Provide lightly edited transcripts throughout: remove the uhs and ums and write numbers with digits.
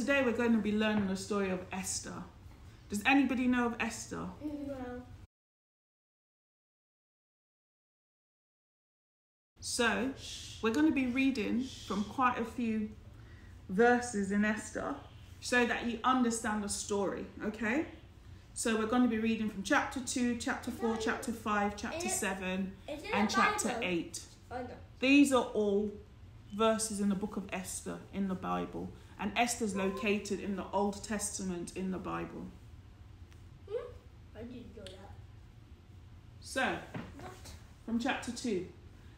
today we're going to be learning the story of Esther. Does anybody know of Esther? No. So, we're going to be reading from quite a few verses in Esther so that you understand the story, okay? So we're going to be reading from chapter 2, chapter 4, chapter 5, chapter 7, and chapter 8. These are all verses in the book of Esther in the Bible. And Esther's located in the Old Testament in the Bible. I didn't know that. So, from chapter 2.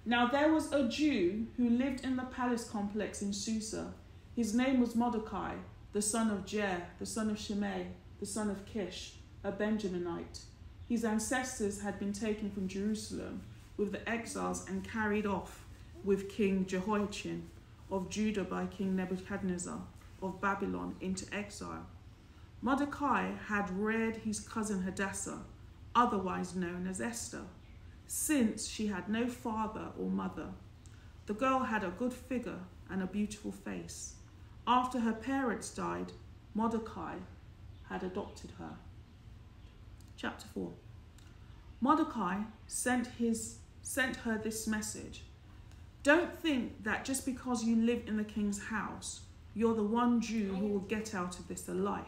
Now there was a Jew who lived in the palace complex in Susa. His name was Mordecai, the son of Jair, the son of Shimei, the son of Kish, a Benjaminite. His ancestors had been taken from Jerusalem with the exiles and carried off with King Jehoiachin of Judah by King Nebuchadnezzar of Babylon into exile. Mordecai had reared his cousin Hadassah, otherwise known as Esther, since she had no father or mother. The girl had a good figure and a beautiful face. After her parents died, Mordecai had adopted her. Chapter 4. Mordecai sent her this message. Don't think that just because you live in the king's house, you're the one Jew who will get out of this alive.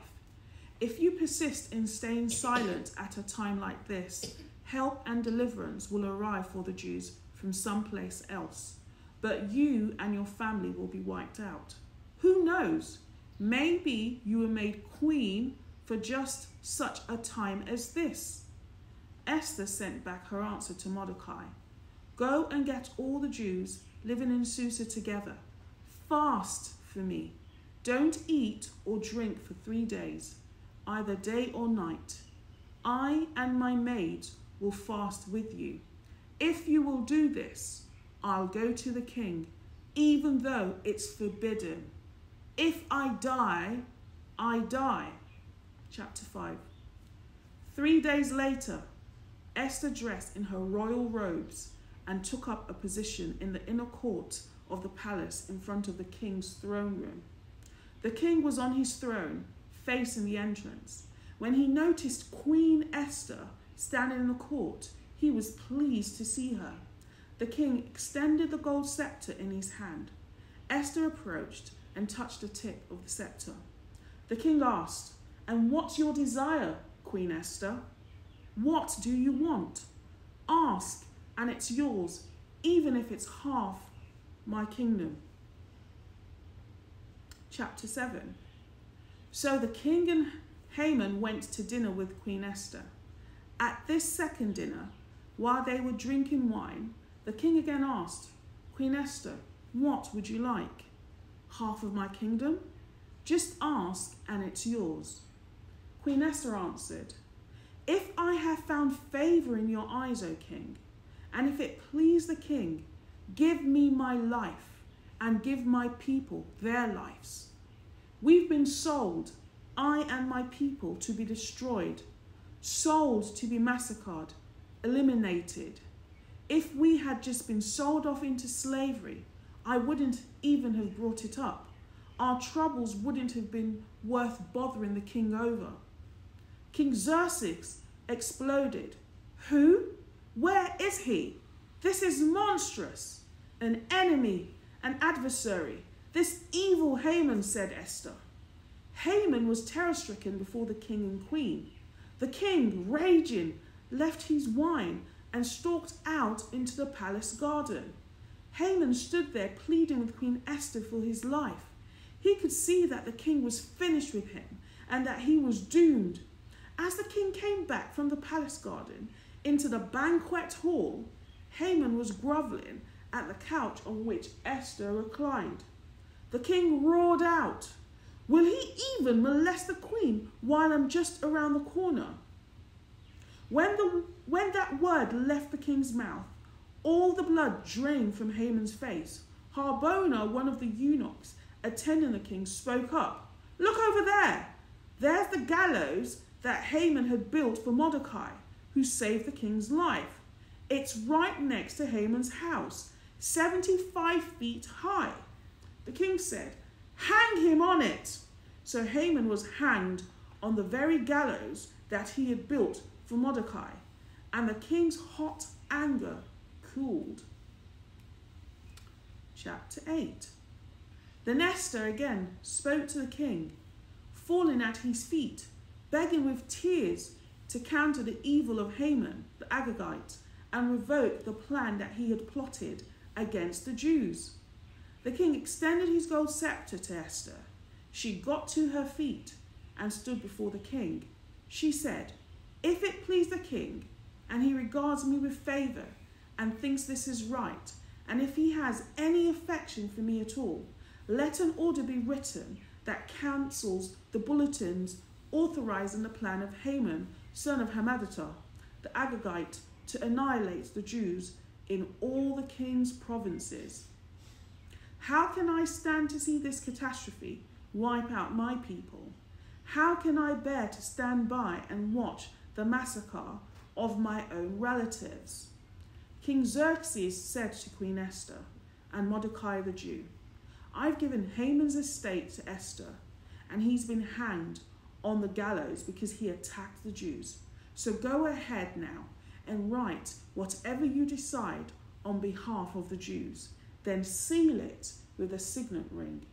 If you persist in staying silent at a time like this, help and deliverance will arrive for the Jews from someplace else, but you and your family will be wiped out. Who knows? Maybe you were made queen for just such a time as this. Esther sent back her answer to Mordecai. Go and get all the Jews living in Susa together. Fast for me. Don't eat or drink for 3 days, either day or night. I and my maids will fast with you. If you will do this, I'll go to the king, even though it's forbidden. If I die, I die. Chapter 5. 3 days later, Esther dressed in her royal robes and took up a position in the inner court of the palace in front of the king's throne room. The king was on his throne, facing the entrance. When he noticed Queen Esther standing in the court, he was pleased to see her. The king extended the gold scepter in his hand. Esther approached and touched the tip of the scepter. The king asked, "And what's your desire, Queen Esther? What do you want? Ask, and it's yours, even if it's half my kingdom." Chapter 7. So the king and Haman went to dinner with Queen Esther. At this second dinner, while they were drinking wine, the king again asked, "Queen Esther, what would you like? Half of my kingdom? Just ask, and it's yours." Queen Esther answered, "If I have found favor in your eyes, O king, and if it please the king, give me my life and give my people their lives. We've been sold, I and my people, to be destroyed, sold to be massacred, eliminated. If we had just been sold off into slavery, I wouldn't even have brought it up. Our troubles wouldn't have been worth bothering the king over." King Xerxes exploded. "Who? Where is he? This is monstrous. An enemy, an adversary. This evil Haman," said Esther. Haman was terror-stricken before the king and queen. The king, raging, left his wine and stalked out into the palace garden. Haman stood there pleading with Queen Esther for his life. He could see that the king was finished with him and that he was doomed. As the king came back from the palace garden into the banquet hall, Haman was groveling at the couch on which Esther reclined. The king roared out, "Will he even molest the queen while I'm just around the corner?" When that word left the king's mouth, all the blood drained from Haman's face. Harbona, one of the eunuchs attending the king, spoke up. "Look over there. There's the gallows that Haman had built for Mordecai, who saved the king's life. It's right next to Haman's house, 75 feet high." The king said, "Hang him on it." So Haman was hanged on the very gallows that he had built for Mordecai, and the king's hot anger cooled. Chapter 8. Then Esther again spoke to the king, falling at his feet, begging with tears to counter the evil of Haman the Agagite and revoke the plan that he had plotted against the Jews. The king extended his gold scepter to Esther. She got to her feet and stood before the king. She said, "If it please the king, and he regards me with favour and thinks this is right, and if he has any affection for me at all, let an order be written that cancels the bulletins authorising the plan of Haman, son of Hammedatha, the Agagite, to annihilate the Jews in all the king's provinces. How can I stand to see this catastrophe wipe out my people? How can I bear to stand by and watch the massacre of my own relatives?" King Xerxes said to Queen Esther and Mordecai the Jew, "I've given Haman's estate to Esther, and he's been hanged on the gallows because he attacked the Jews. So go ahead now and write whatever you decide on behalf of the Jews. Then seal it with a signet ring.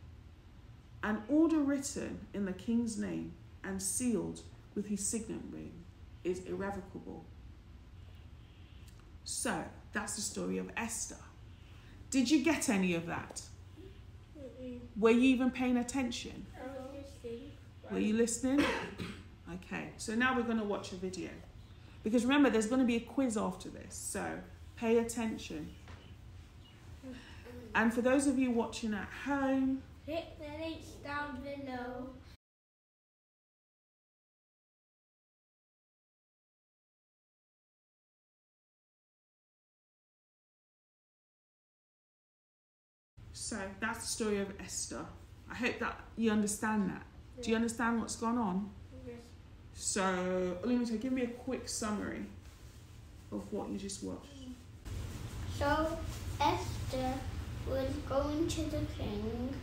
An order written in the king's name and sealed with his signet ring is irrevocable." So that's the story of Esther. Did you get any of that? Were you even paying attention? Were you listening? Okay, so now we're going to watch a video. Because remember, there's going to be a quiz after this, so pay attention. And for those of you watching at home, hit the links down below. so that's the story of Esther. I hope that you understand that. Do you understand what's gone on? Yes. So, Olumide, give me a quick summary of what you just watched. So Esther was going to the king,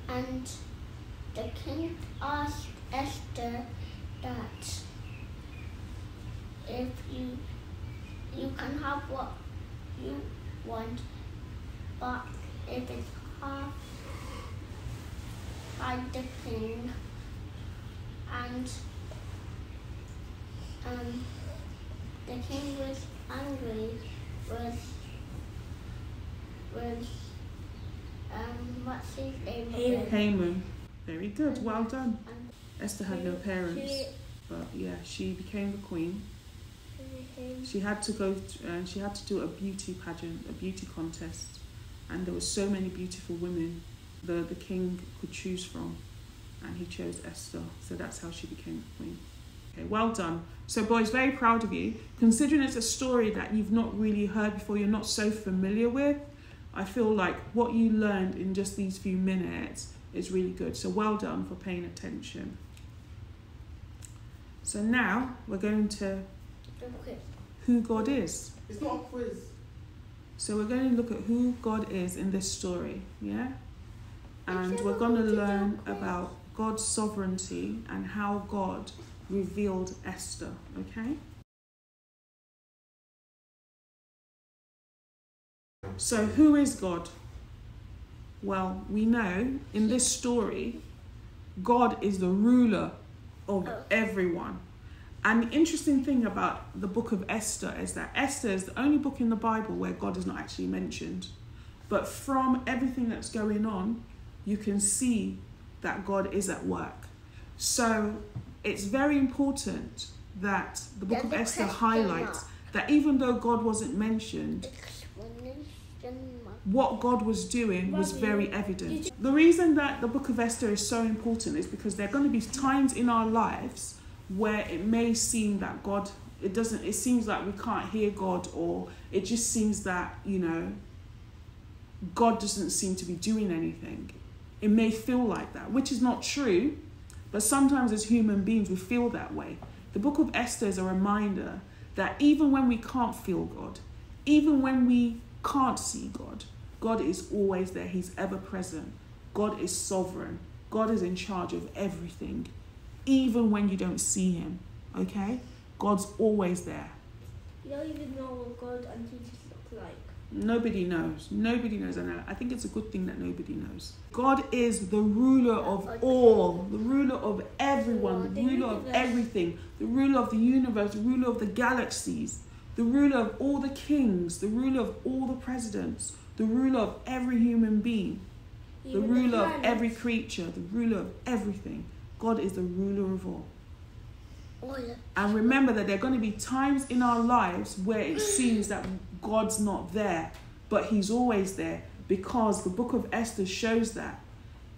and the king asked Esther that if you can have what you want, but if it's half by the king, and the king was angry with what's his name? Haman. Very good, well done. Esther had no parents, but yeah, she became the queen. She had to go and she had to do a beauty pageant, a beauty contest, and there were so many beautiful women the king could choose from, and he chose Esther, so that's how she became the queen. Okay, well done. So boys, very proud of you. Considering it's a story that you've not really heard before, you're not so familiar with, I feel like what you learned in just these few minutes is really good. So well done for paying attention. So now we're going to who God is. It's not a quiz. So we're going to look at who God is in this story, yeah? And we're going to learn about God's sovereignty and how God revealed Esther, okay? So who is God? Well, we know in this story, God is the ruler of everyone. And the interesting thing about the book of Esther is that Esther is the only book in the Bible where God is not actually mentioned. But from everything that's going on, you can see that God is at work. So it's very important that the book of Esther highlights that even though God wasn't mentioned, what God was doing was very evident. The reason that the book of Esther is so important is because there are going to be times in our lives where it may seem that God, it seems like we can't hear God, or it just seems that, God doesn't seem to be doing anything. It may feel like that, which is not true, but sometimes as human beings we feel that way. The book of Esther is a reminder that even when we can't feel God, even when we can't see God, God is always there. He's ever present. God is sovereign. God is in charge of everything, even when you don't see him, okay? God's always there. You don't even know what God and Jesus look like. Nobody knows. Nobody knows. And I think it's a good thing that nobody knows. God is the ruler of all, the ruler of everyone, the ruler of everything, the ruler of the universe, the ruler of the galaxies, the ruler of all the kings, the ruler of all the presidents, the ruler of every human being, the ruler of every creature, the ruler of everything. God is the ruler of all. Oh, yeah. And remember that there are going to be times in our lives where it seems that God's not there, but he's always there, because the book of Esther shows that.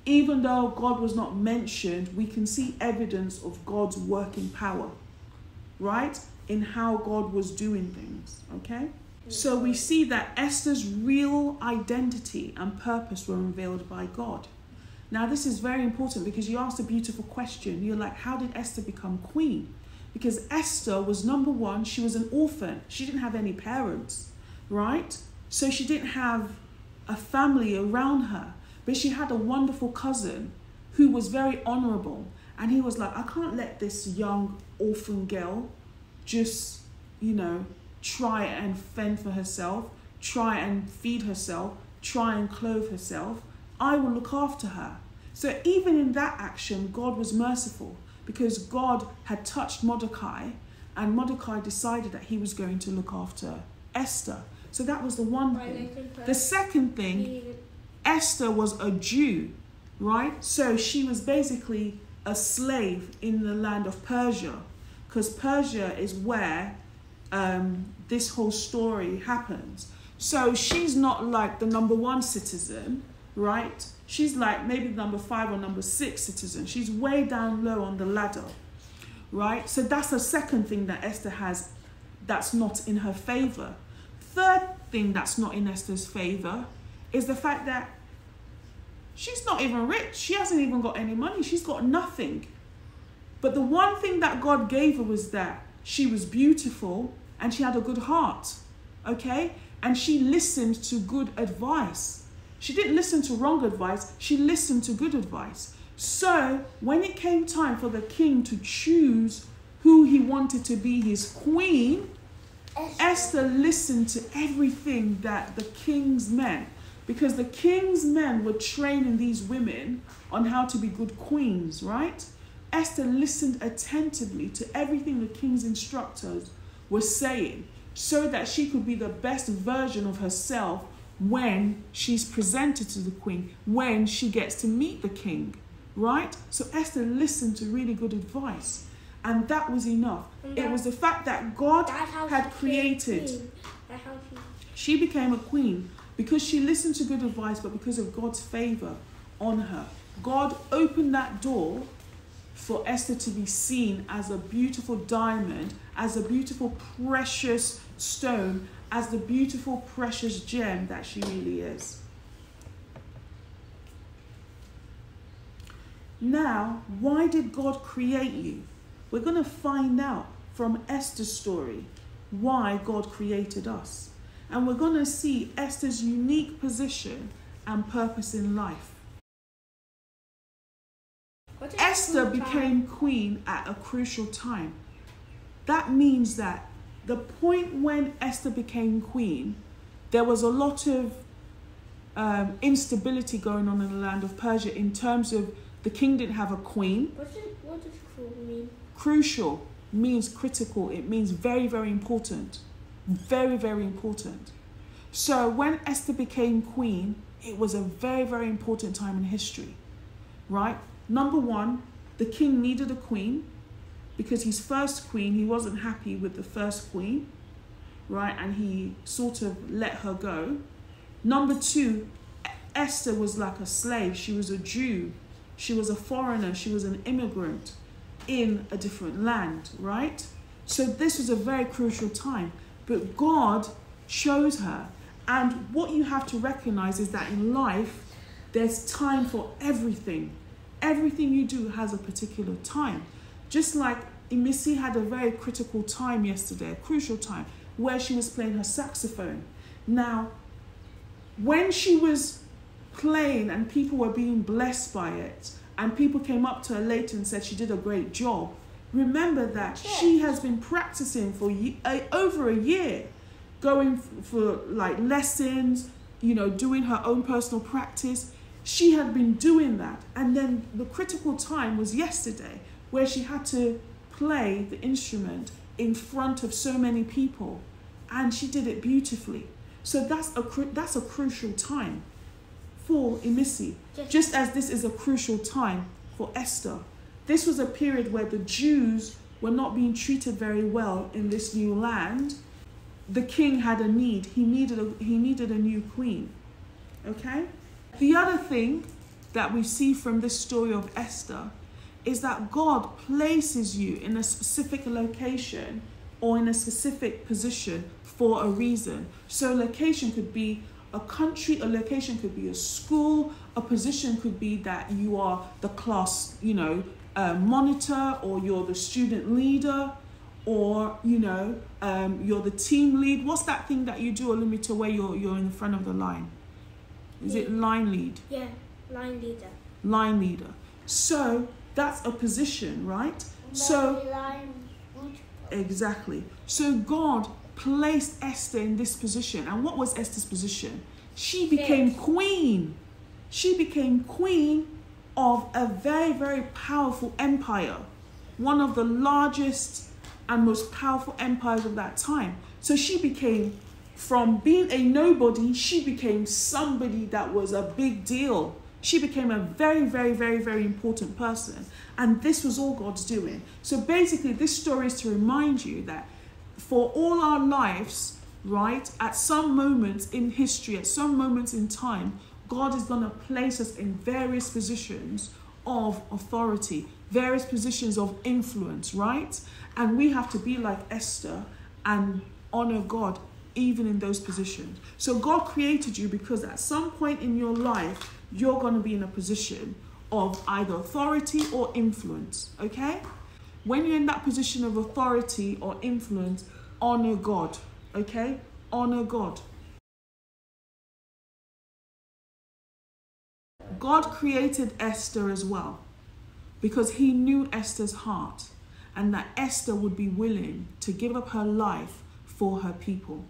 Even though God was not mentioned, we can see evidence of God's working power, right? In how God was doing things, okay? So we see that Esther's real identity and purpose were unveiled by God. Now, this is very important because you asked a beautiful question. You're like, how did Esther become queen? Because Esther was, number one, she was an orphan. She didn't have any parents, right? So she didn't have a family around her. But she had a wonderful cousin who was very honorable. And he was like, I can't let this young orphan girl just, try and fend for herself, try and feed herself, try and clothe herself. I will look after her. So even in that action, God was merciful, because God had touched Mordecai, and Mordecai decided that he was going to look after Esther. So that was the one thing. The second thing, Esther was a Jew, right? So she was basically a slave in the land of Persia, because Persia is where this whole story happens. So she's not like the number 1 citizen, right? She's like maybe number 5 or number 6 citizen. She's way down low on the ladder, right? So that's the second thing that Esther has that's not in her favor. Third thing that's not in Esther's favor is the fact that she's not even rich. She hasn't even got any money. She's got nothing. But the one thing that God gave her was that she was beautiful and she had a good heart, okay? And she listened to good advice. She didn't listen to wrong advice. She listened to good advice. So when it came time for the king to choose who he wanted to be his queen, Esther listened to everything that the king's men, because the king's men were training these women on how to be good queens, right? Esther listened attentively to everything the king's instructors were saying, so that she could be the best version of herself when she's presented to the queen, when she gets to meet the king, right? So Esther listened to really good advice, and that was enough. It was the fact that God had created. She became a queen because she listened to good advice, but because of God's favor on her. God opened that door for Esther to be seen as a beautiful diamond, as a beautiful precious stone, as the beautiful precious gem that she really is. Now, why did God create you? We're going to find out from Esther's story why God created us. And we're going to see Esther's unique position and purpose in life. Esther became queen at a crucial time. That means that the point when Esther became queen, there was a lot of instability going on in the land of Persia in terms of the king didn't have a queen. What does crucial mean? Crucial means critical. It means very, very important. Very, very important. So when Esther became queen, it was a very, very important time in history, right? Number one, the king needed a queen because his first queen, he wasn't happy with the first queen, right? And he sort of let her go. Number two, Esther was like a slave. She was a Jew. She was a foreigner. She was an immigrant in a different land, right? So this was a very crucial time. But God chose her. And what you have to recognize is that in life, there's time for everything. Everything you do has a particular time. Just like Imisi had a very critical time yesterday, a crucial time, where she was playing her saxophone. Now, when she was playing and people were being blessed by it, and people came up to her later and said she did a great job, remember that she has been practicing for over a year, going for like lessons, you know, doing her own personal practice. She had been doing that. And then the critical time was yesterday, where she had to play the instrument in front of so many people, and she did it beautifully. So that's a crucial time for Emisi, just as this is a crucial time for Esther. This was a period where the Jews were not being treated very well in this new land. The king had a need. He needed a new queen. Okay? The other thing that we see from this story of Esther is that God places you in a specific location or in a specific position for a reason. So location could be a country, a location could be a school, a position could be that you are the class, you know, monitor, or you're the student leader, or, you know, you're the team lead. What's that thing that you do, Olumito, where you're in front of the line? Is it line lead? Yeah, line leader. Line leader. So that's a position, right? Exactly. So God placed Esther in this position. And what was Esther's position? She became queen. She became queen of a very, very powerful empire. One of the largest and most powerful empires of that time. So she became, from being a nobody, she became somebody that was a big deal. She became a very, very, very, very important person. And this was all God's doing. So basically, this story is to remind you that for all our lives, right, at some moments in history, at some moments in time, God is going to place us in various positions of authority, various positions of influence, right? And we have to be like Esther and honor God even in those positions. So God created you because at some point in your life, you're going to be in a position of either authority or influence, okay? When you're in that position of authority or influence, honor God, okay? Honor God. God created Esther as well because he knew Esther's heart and that Esther would be willing to give up her life for her people.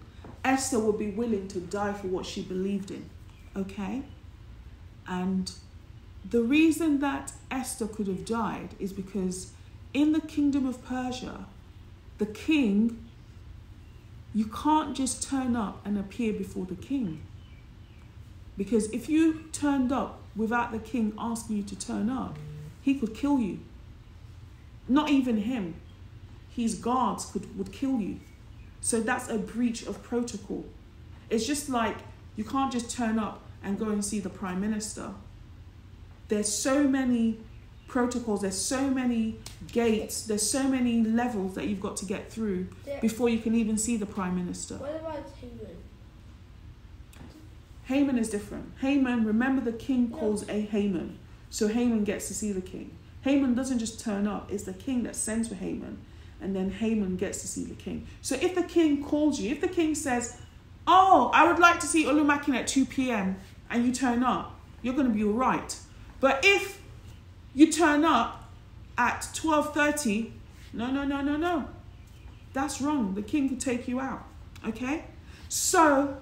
Esther would be willing to die for what she believed in, okay? And the reason that Esther could have died is because in the kingdom of Persia, the king, you can't just turn up and appear before the king. Because if you turned up without the king asking you to turn up, he could kill you. Not even him. His guards would kill you. So that's a breach of protocol. It's just like you can't just turn up and go and see the prime minister. There's so many protocols, there's so many gates, there's so many levels that you've got to get through before you can even see the prime minister. What about Haman? Haman is different. Haman, remember the king calls a Haman. So Haman gets to see the king. Haman doesn't just turn up, it's the king that sends for Haman. And then Haman gets to see the king. So if the king calls you, if the king says, oh, I would like to see Olumakin at 2 p.m. and you turn up, you're going to be all right. But if you turn up at 12:30, no. That's wrong. The king could take you out. Okay? So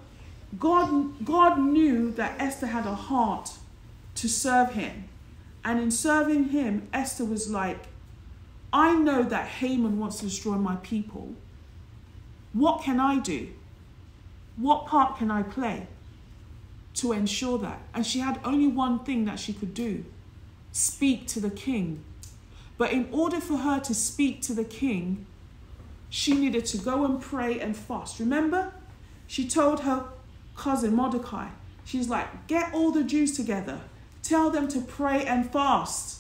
God knew that Esther had a heart to serve him. And in serving him, Esther was like, I know that Haman wants to destroy my people. What can I do? What part can I play to ensure that? And she had only one thing that she could do. Speak to the king. But in order for her to speak to the king, she needed to go and pray and fast. Remember? She told her cousin Mordecai, she's like, get all the Jews together. Tell them to pray and fast.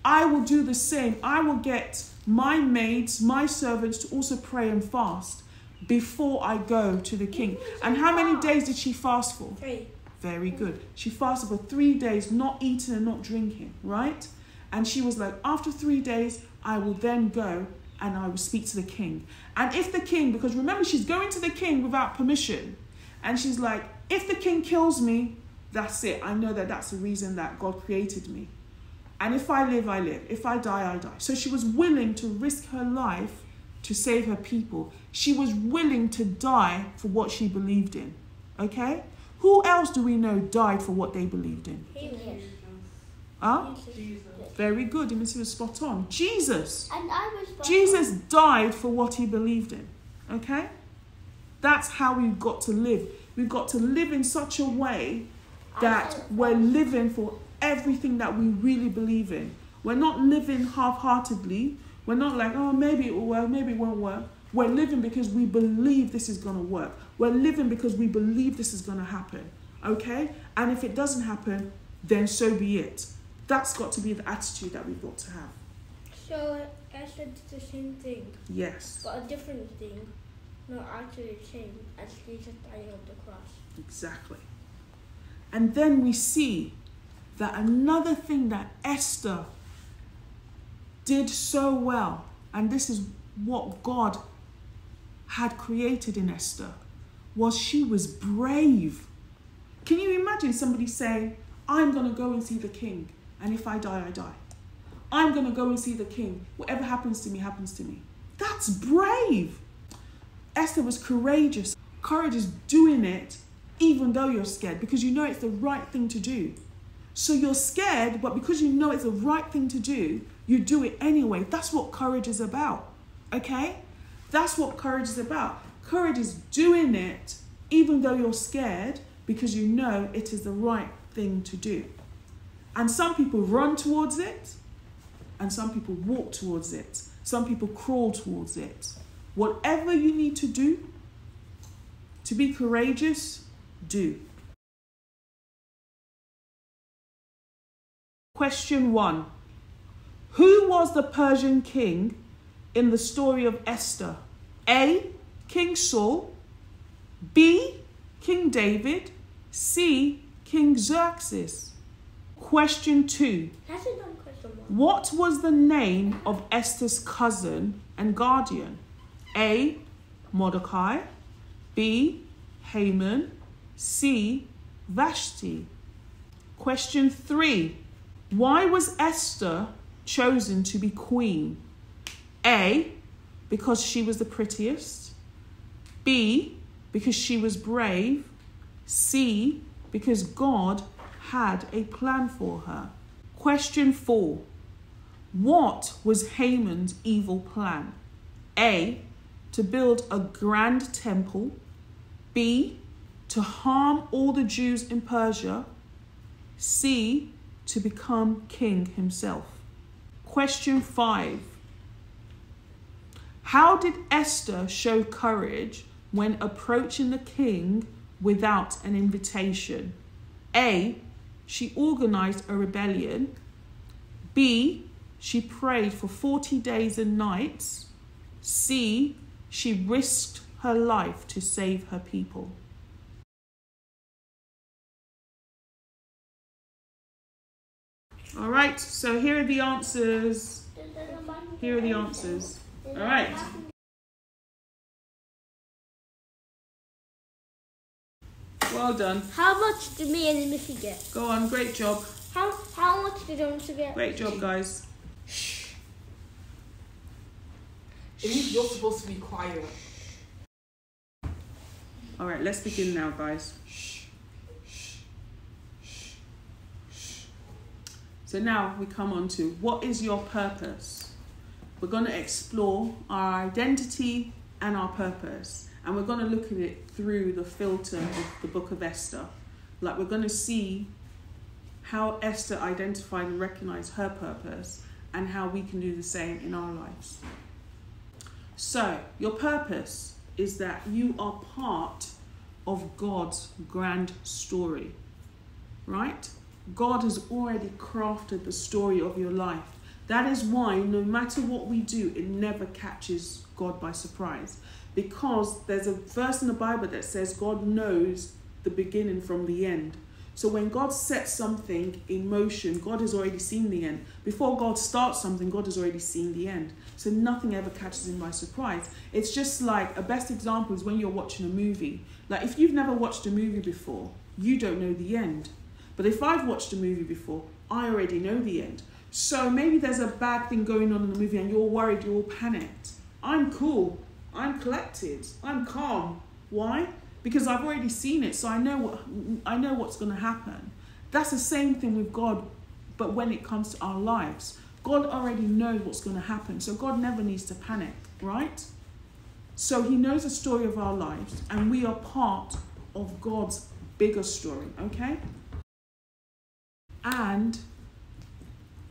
I will do the same. I will get my maids, my servants to also pray and fast before I go to the king. And how many days did she fast for? 3. Very good. She fasted for 3 days, not eating and not drinking, right? And she was like, after 3 days, I will then go and I will speak to the king. And if the king, because remember, she's going to the king without permission. And she's like, if the king kills me, that's it. I know that that's the reason that God created me. And if I live, I live. If I die, I die. So she was willing to risk her life to save her people. She was willing to die for what she believed in. Okay? Who else do we know died for what they believed in? Huh? Jesus. Very good. You must be spot on. Jesus. And I was spot Jesus on. died for what he believed in. Okay? That's how we've got to live. We've got to live in such a way that we're living for everything that we really believe in. We're not living half-heartedly. We're not like, oh, maybe it will work, maybe it won't work. We're living because we believe this is going to work. We're living because we believe this is going to happen. Okay? And if it doesn't happen, then so be it. That's got to be the attitude that we've got to have. So Esther did the same thing, Yes. but a different thing. Not actually the same as Jesus dying on the cross. Exactly. And then we see that another thing that Esther did so well, and this is what God had created in Esther, was she was brave. Can you imagine somebody saying, I'm going to go and see the king, and if I die, I die. I'm going to go and see the king. Whatever happens to me, happens to me. That's brave. Esther was courageous. Courage is doing it even though you're scared, because you know it's the right thing to do. So you're scared, but because you know it's the right thing to do, you do it anyway. That's what courage is about, okay? That's what courage is about. Courage is doing it even though you're scared, because you know it is the right thing to do. And some people run towards it, and some people walk towards it. Some people crawl towards it. Whatever you need to do to be courageous, do. Question 1. Who was the Persian king in the story of Esther? A. King Saul. B. King David. C. King Xerxes. Question 2. That's a dumb question. What was the name of Esther's cousin and guardian? A. Mordecai. B. Haman. C. Vashti. Question 3. Why was Esther chosen to be queen? A. Because she was the prettiest. B. Because she was brave. C. Because God had a plan for her. Question 4. What was Haman's evil plan? A. To build a grand temple. B. To harm all the Jews in Persia. C. To become king himself. Question 5. How did Esther show courage when approaching the king without an invitation? A. She organized a rebellion. B. She prayed for 40 days and nights. C. She risked her life to save her people. All right, so here are the answers. Here are the answers. All right. Well done. How much did me and Missy get? Go on, great job. How much did Jonas get? Great job, guys. It means you're supposed to be quiet. All right, let's begin now, guys. So now we come on to, what is your purpose? We're going to explore our identity and our purpose. And we're going to look at it through the filter of the book of Esther. Like, we're going to see how Esther identified and recognized her purpose and how we can do the same in our lives. So, your purpose is that you are part of God's grand story, right? God has already crafted the story of your life. That is why no matter what we do, it never catches God by surprise. Because there's a verse in the Bible that says God knows the beginning from the end. So when God sets something in motion, God has already seen the end. Before God starts something, God has already seen the end. So nothing ever catches him by surprise. It's just like, a best example is when you're watching a movie. Like, if you've never watched a movie before, you don't know the end. But if I've watched a movie before, I already know the end. So maybe there's a bad thing going on in the movie and you're worried, you're all panicked. I'm cool. I'm collected. I'm calm. Why? Because I've already seen it, so I know what's going to happen. That's the same thing with God, but when it comes to our lives, God already knows what's going to happen, so God never needs to panic, right? So he knows the story of our lives, and we are part of God's bigger story, okay? And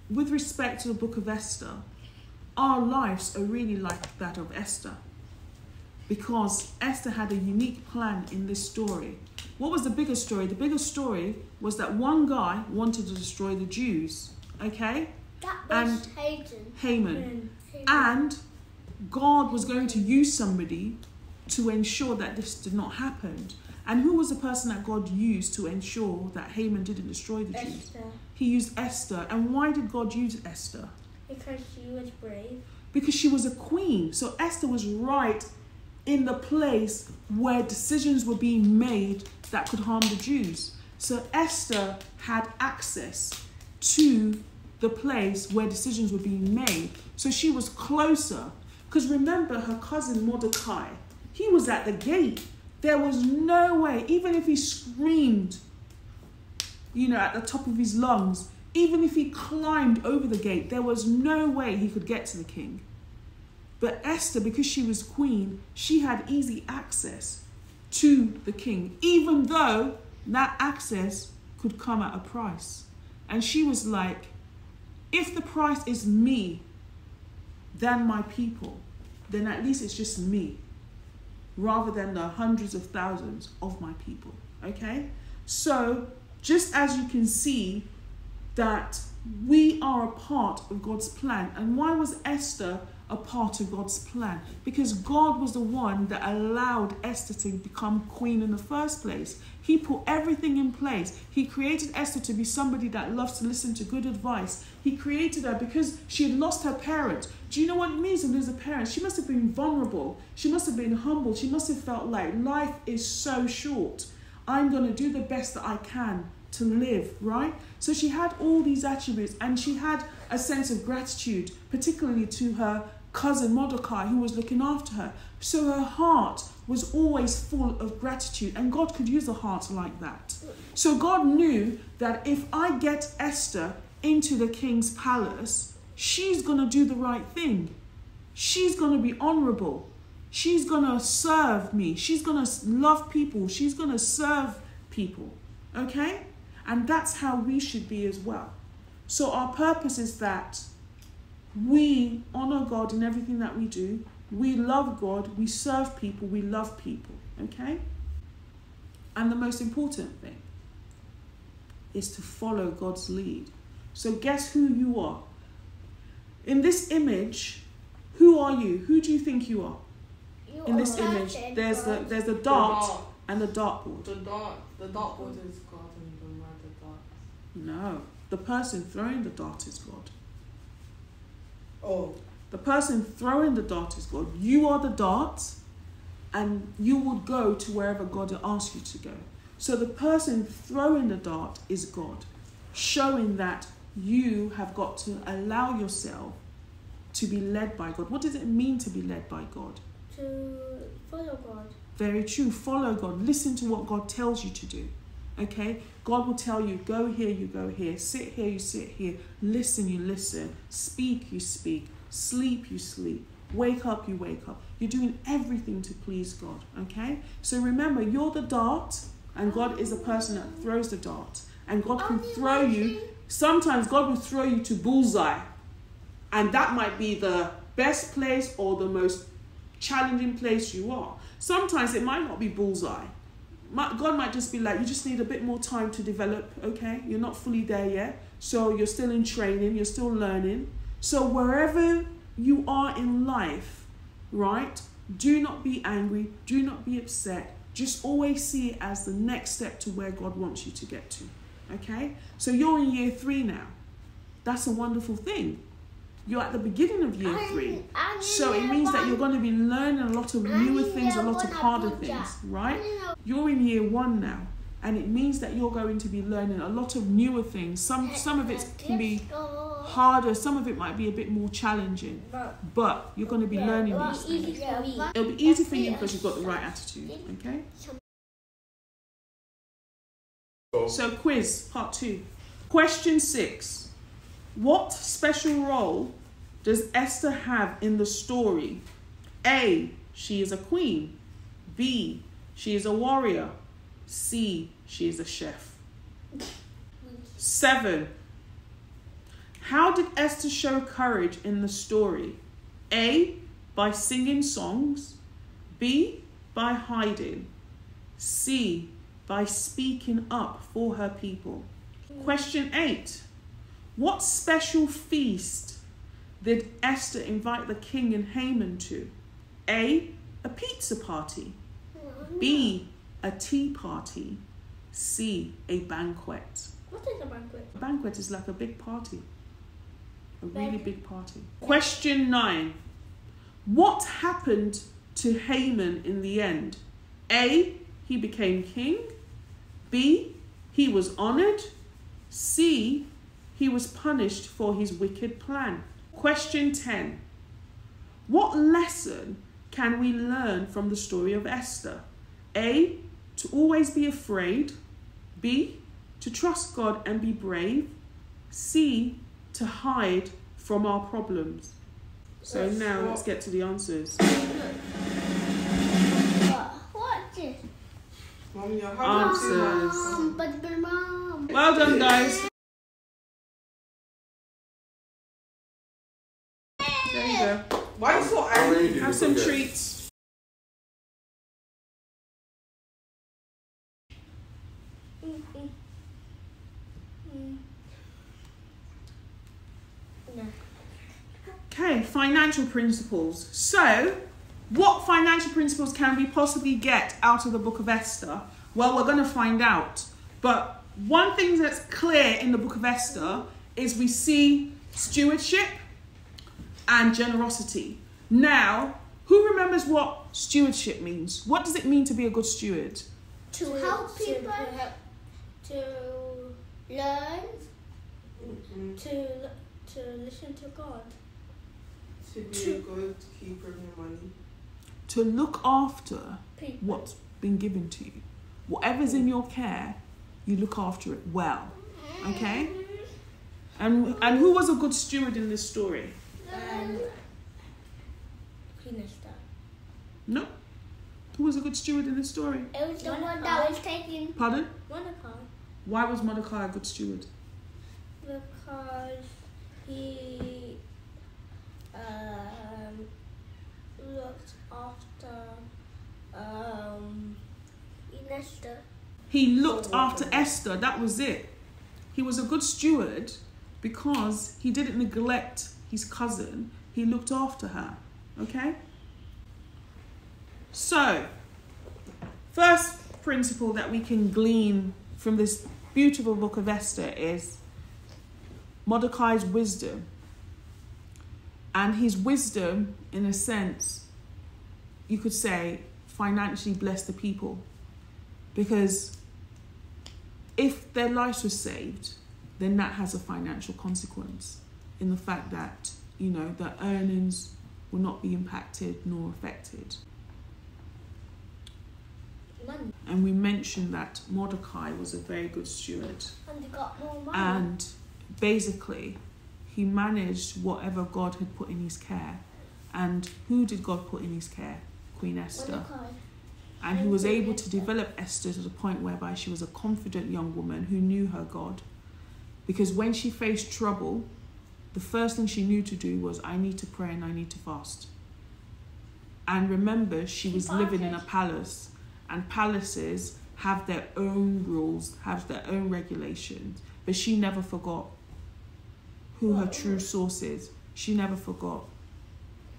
with respect to the book of Esther, our lives are really like that of Esther, because Esther had a unique plan in this story. What was the bigger story? The bigger story was that one guy wanted to destroy the Jews, okay? That was Haman. And God was going to use somebody to ensure that this did not happen. And who was the person that God used to ensure that Haman didn't destroy the Jews? Esther. He used Esther. And why did God use Esther? Because she was brave. Because she was a queen. So Esther was right in the place where decisions were being made that could harm the Jews. So Esther had access to the place where decisions were being made. So she was closer. Because remember, her cousin Mordecai, he was at the gate. There was no way, even if he screamed, at the top of his lungs, even if he climbed over the gate, there was no way he could get to the king. But Esther, because she was queen, she had easy access to the king, even though that access could come at a price. And she was like, if the price is me than my people, then at least it's just me, rather than the hundreds of thousands of my people, okay? So just as you can see that we are a part of God's plan. And why was Esther a part of God's plan? Because God was the one that allowed Esther to become queen in the first place. He put everything in place. He created Esther to be somebody that loves to listen to good advice. He created her because she had lost her parents. Do you know what it means to lose a parent? She must have been vulnerable. She must have been humble. She must have felt like life is so short. I'm going to do the best that I can to live, right? So she had all these attributes, and she had a sense of gratitude, particularly to her cousin Mordecai, who was looking after her. So her heart was always full of gratitude, and God could use a heart like that. So God knew that if I get Esther into the king's palace, she's going to do the right thing. She's going to be honorable. She's going to serve me. She's going to love people. She's going to serve people. Okay? And that's how we should be as well. So our purpose is that we honor God in everything that we do. We love God. We serve people. We love people. Okay? And the most important thing is to follow God's lead. So guess who you are? In this image, who are you? Who do you think you are? In this image, there's the dart and the dartboard. The dartboard is God, and the man the dart. No, the person throwing the dart is God. Oh. The person throwing the dart is God. You are the dart, and you will go to wherever God asks you to go. So the person throwing the dart is God, showing that you have got to allow yourself to be led by God. What does it mean to be led by God? To follow God. Very true. Follow God. Listen to what God tells you to do. Okay? God will tell you, go here, you go here. Sit here, you sit here. Listen, you listen. Speak, you speak. Sleep, you sleep. Wake up, you wake up. You're doing everything to please God. Okay? So remember, you're the dart, and God is the person that throws the dart. And God can throw you. Sometimes God will throw you to bullseye. And that might be the best place or the most challenging place you are. Sometimes it might not be bullseye. God might just be like, you just need a bit more time to develop, okay? You're not fully there yet. So you're still in training, you're still learning. So wherever you are in life, right? Do not be angry, do not be upset. Just always see it as the next step to where God wants you to get to, okay? So you're in year 3 now. That's a wonderful thing. You're at the beginning of year 3. So it means that you're going to be learning a lot of newer things, a lot of harder things, right? You're in year 1 now. And it means that you're going to be learning a lot of newer things. Some of it can be harder, some of it might be a bit more challenging. But you're going to be learning these things. It'll be easy for you because you've got the right attitude, okay? So quiz, part 2. Question 6. What special role does Esther have in the story? A, she is a queen. B, she is a warrior. C, she is a chef. 7. How did Esther show courage in the story? A, by singing songs. B, by hiding. C, by speaking up for her people. Question 8. What special feast did Esther invite the king and Haman to? A pizza party. B, a tea party. C, a banquet. What is a banquet? A banquet is like a big party. A really big party. Question 9. What happened to Haman in the end? A, he became king. B, he was honoured. C, he was punished for his wicked plan. Question 10. What lesson can we learn from the story of Esther? A, to always be afraid. B, to trust God and be brave. C, to hide from our problems. So now let's get to the answers. What is Mom, you're Answers. Mom. Well done, guys. There you go. Why are you so angry? Have some treats. Okay, financial principles. So, what financial principles can we possibly get out of the book of Esther? Well, we're going to find out. But one thing that's clear in the book of Esther is we see stewardship and generosity. Now, who remembers what stewardship means? What does it mean to be a good steward? To help people. To learn. To listen to God. To be a good keeper of your money. To look after People. what's been given to you. Whatever's in your care, you look after it well. Okay? And who was a good steward in this story? Queen Esther. No. Who was a good steward in this story? It was the one that was taking. Pardon? Mordecai. Why was Mordecai a good steward? Because he looked after Esther. He looked after Esther. That was it. He was a good steward because he didn't neglect his cousin. He looked after her. Okay? So, first principle that we can glean from this beautiful book of Esther is Mordecai's wisdom. And his wisdom, in a sense, you could say, financially blessed the people. Because if their lives were saved, then that has a financial consequence in the fact that, you know, their earnings will not be impacted nor affected. Money. And we mentioned that Mordecai was a very good steward. And he got more money. And basically, he managed whatever God had put in his care. And who did God put in his care? Queen Esther. Mordecai. And he was able to develop Esther to the point whereby she was a confident young woman who knew her God. Because when she faced trouble, the first thing she knew to do was, I need to pray and I need to fast. And remember, she was living in a palace. And palaces have their own rules, have their own regulations. But she never forgot who her true source is. She never forgot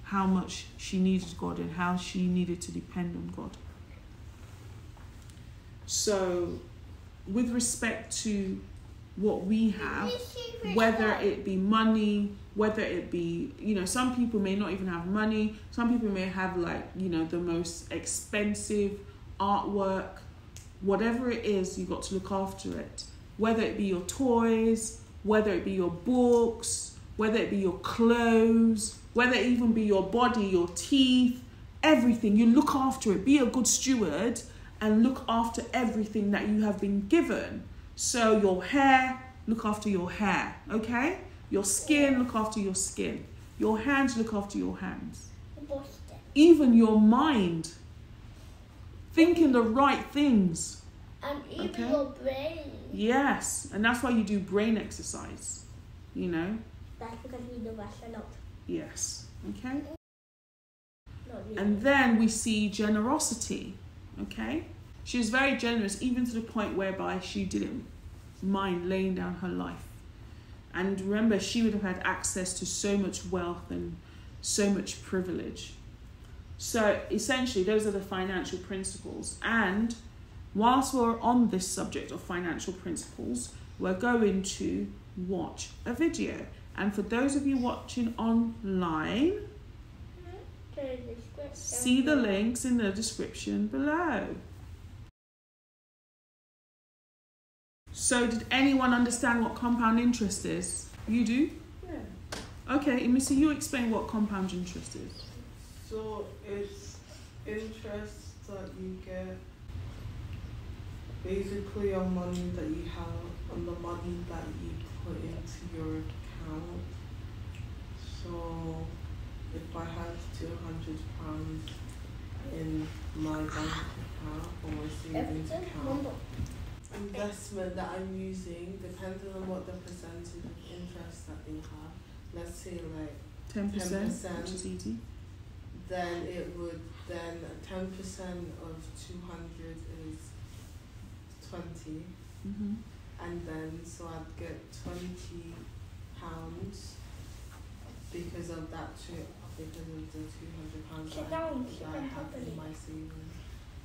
how much she needed God and how she needed to depend on God. So, with respect to what we have, whether it be money, whether it be, you know, some people may not even have money. Some people may have, like, you know, the most expensive artwork, whatever it is, you've got to look after it. Whether it be your toys, whether it be your books, whether it be your clothes, whether it even be your body, your teeth, everything. You look after it. Be a good steward and look after everything that you have been given. So your hair, look after your hair, okay? Your skin, look after your skin. Your hands, look after your hands. Even your mind. Thinking the right things. And even your brain. Yes, and that's why you do brain exercise, you know? That's because we do that a lot. Yes, okay? Not really. And then we see generosity, okay? She was very generous, even to the point whereby she didn't mind laying down her life. And remember, she would have had access to so much wealth and so much privilege. So essentially, those are the financial principles. And whilst we're on this subject of financial principles, we're going to watch a video. And for those of you watching online, see the links in the description below. So did anyone understand what compound interest is? You do? Yeah. Okay, Missy, you explain what compound interest is. So it's interest that you get basically on money that you have, on the money that you put into your account. So if I have £200 in my bank account or my savings account, investment that I'm using, depending on what the percentage of interest that they have, let's say like 10%, which is easy. then it would, then 10% of 200 is 20. Mm-hmm. And then so I'd get £20 because of that, because of the £200 Sit that down, I have in my savings.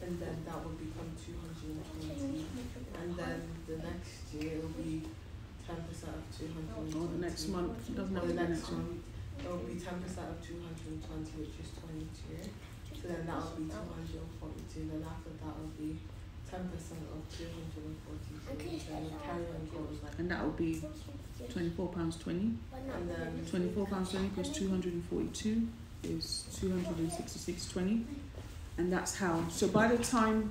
And then that would become 220. And then the next year it'll be 10% of 220. Or the next month. It doesn't have Or to the be next next month. month. It'll be 10% of 220, which is 22. So then that will be 242. Then after that will be 10% of 240. So then the carry on goes like. And that will be £24.20. And then £24.20 plus 242 is 266.20. And that's how. So by the time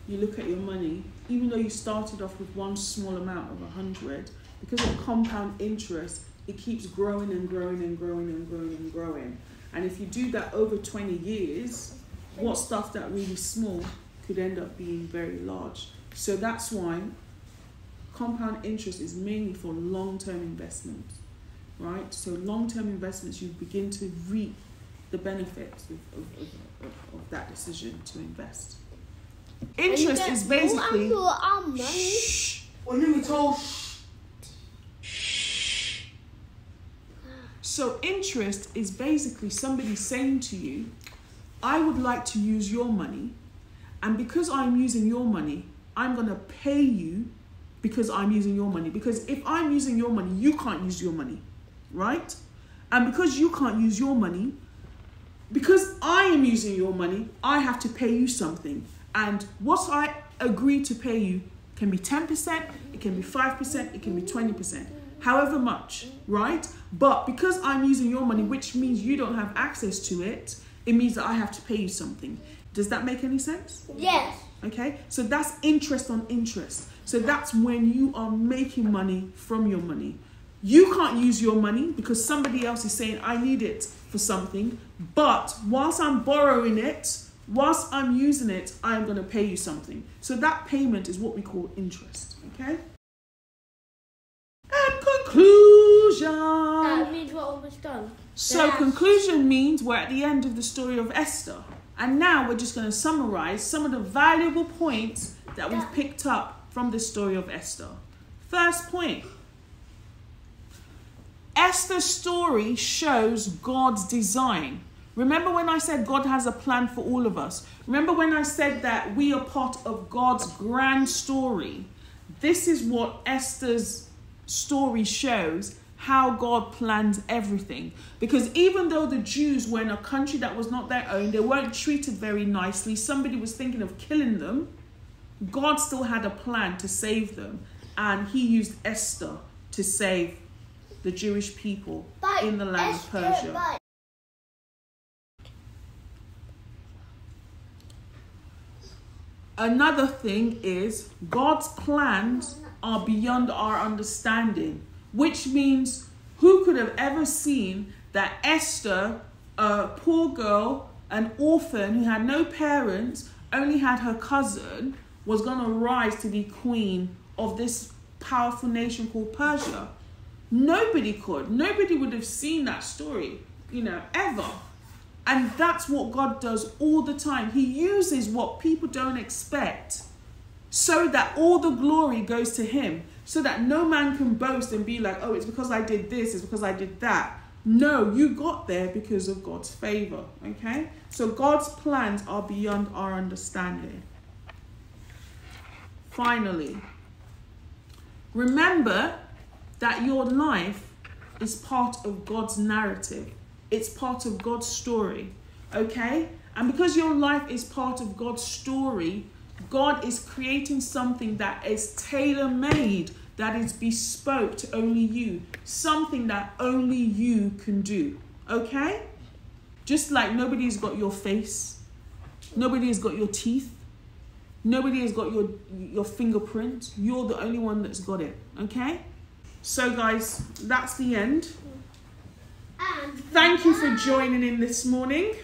you look at your money, even though you started off with one small amount of 100, because of compound interest, it keeps growing and growing and growing and growing and growing. And if you do that over 20 years, what stuff that really small could end up being very large. So that's why compound interest is mainly for long-term investments, right? So long-term investments, you begin to reap the benefits of that decision to invest. Interest is basically... Shh. When you told. So interest is basically somebody saying to you, I would like to use your money, and because I'm using your money, I'm going to pay you because I'm using your money. Because if I'm using your money, you can't use your money, right? And because you can't use your money, because I am using your money, I have to pay you something. And what I agree to pay you can be 10%, it can be 5%, it can be 20%, however much, right? But because I'm using your money, which means you don't have access to it, it means that I have to pay you something. Does that make any sense? Yes. Okay, so that's interest on interest. So that's when you are making money from your money. You can't use your money because somebody else is saying, I need it for something. But whilst I'm borrowing it, whilst I'm using it, I'm going to pay you something. So that payment is what we call interest. Okay? And conclusion. That means we're almost done. So Yes. conclusion means we're at the end of the story of Esther. And now we're just going to summarize some of the valuable points that we've picked up from the story of Esther. First point. Esther's story shows God's design. Remember when I said God has a plan for all of us? Remember when I said that we are part of God's grand story? This is what Esther's story shows, how God plans everything. Because even though the Jews were in a country that was not their own, they weren't treated very nicely, somebody was thinking of killing them, God still had a plan to save them, and he used Esther to save the Jewish people in the land of Persia. Another thing is God's plans are beyond our understanding, which means who could have ever seen that Esther, a poor girl, an orphan who had no parents, only had her cousin, was going to rise to be queen of this powerful nation called Persia? Nobody could. Nobody would have seen that story, ever. And that's what God does all the time. He uses what people don't expect so that all the glory goes to him, so that no man can boast and be like, oh, it's because I did this, it's because I did that. No, you got there because of God's favor, okay? So God's plans are beyond our understanding. Finally, remember that your life is part of God's narrative. It's part of God's story, okay? And because your life is part of God's story, God is creating something that is tailor-made, that is bespoke to only you. Something that only you can do, okay? Just like nobody's got your face, nobody has got your teeth, nobody has got your fingerprint. You're the only one that's got it, okay? So guys, that's the end. Thank you for joining in this morning.